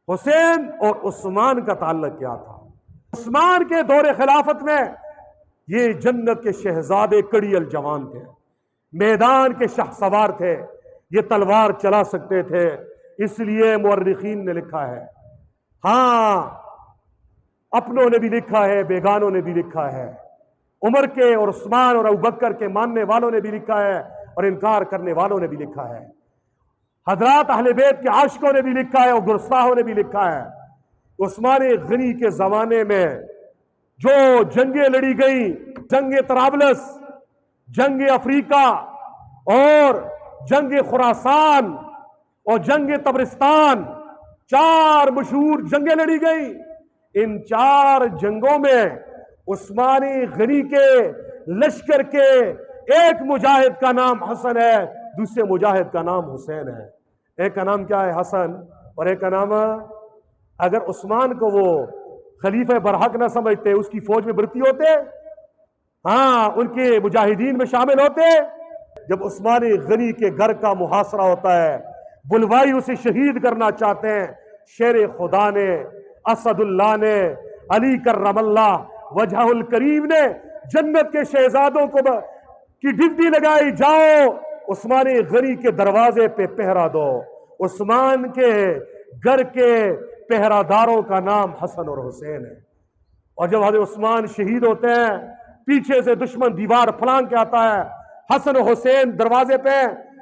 حسین اور عثمان کا تعلق کیا تھا؟ عثمان کے دور خلافت میں یہ جنت کے شہزادے کڑی الجوان تھے، میدان کے شاہ سوار تھے، یہ تلوار چلا سکتے تھے، اس لیے مورخین نے لکھا ہے، ہاں اپنوں نے بھی لکھا ہے، بیگانوں نے بھی لکھا ہے، عمر کے اور عثمان اور ابوبکر کے ماننے والوں نے بھی لکھا ہے اور انکار کرنے والوں نے بھی لکھا ہے، حضرات اہل بیت کے عاشقوں نے بھی لکھا ہے اور گستاخوں نے بھی لکھا ہے۔ عثمان غنی کے زمانے میں جو جنگیں لڑی گئیں، جنگ طرابلس، جنگ افریقہ اور جنگ خراسان اور جنگ تبرستان، 4 مشہور جنگیں لڑی گئیں۔ ان 4 جنگوں میں عثمان غنی کے لشکر کے ایک مجاہد کا نام حسن ہے، دوسرے مجاہد کا نام حسین ہے۔ ایک کا نام کیا ہے؟ حسن، اور ایک کا نام، اگر عثمان کو وہ خلیفہ برحق نہ سمجھتے، اس کی فوج میں بھرتی ہوتے، ہاں ان کے مجاہدین میں شامل ہوتے، جب عثمان غنی کے گھر کا محاصرہ ہوتا ہے، بلوائی اسے شہید کرنا چاہتے ہیں، شیر خدا نے، اسد اللہ نے، علی کرم اللہ وجہ الکریم نے جنت کے شہزادوں کی ڈیوٹی لگائی، جاؤ عثمان غنی کے دروازے پہ پہرا دو۔ عثمان کے گھر کے پہرہ داروں کا نام حسن اور حسین ہے، اور جب حضرت عثمان شہید ہوتے ہیں، پیچھے سے دشمن دیوار پھلانگ کے آتا ہے، حسن و حسین دروازے پہ،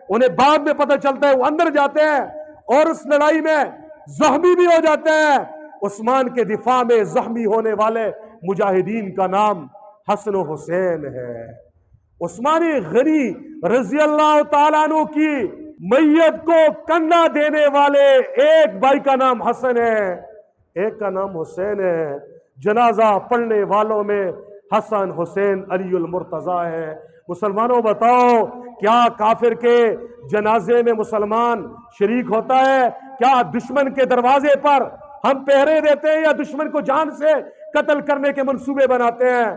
انہیں بعد میں پتہ چلتا ہے وہ اندر جاتے ہیں اور اس لڑائی میں زخمی بھی ہو جاتے ہیں۔ عثمان کے دفاع میں زخمی ہونے والے مجاہدین کا نام حسن و حسین ہے۔ عثمان غنی رضی اللہ تعالیٰ عنہ کی میت کو کندھا دینے والے ایک بھائی کا نام حسن ہے، ایک کا نام حسین ہے۔ جنازہ پڑھنے والوں میں حسن، حسین، علی المرتضیٰ ہے۔ مسلمانوں بتاؤ، کیا کافر کے جنازے میں مسلمان شریک ہوتا ہے؟ کیا دشمن کے دروازے پر ہم پہرے دیتے ہیں یا دشمن کو جان سے قتل کرنے کے منصوبے بناتے ہیں؟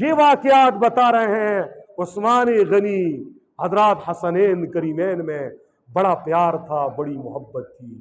یہ واقعات بتا رہے ہیں عثمان غنی حضرات حسنین کریمین میں بڑا پیار تھا، بڑی محبت تھی۔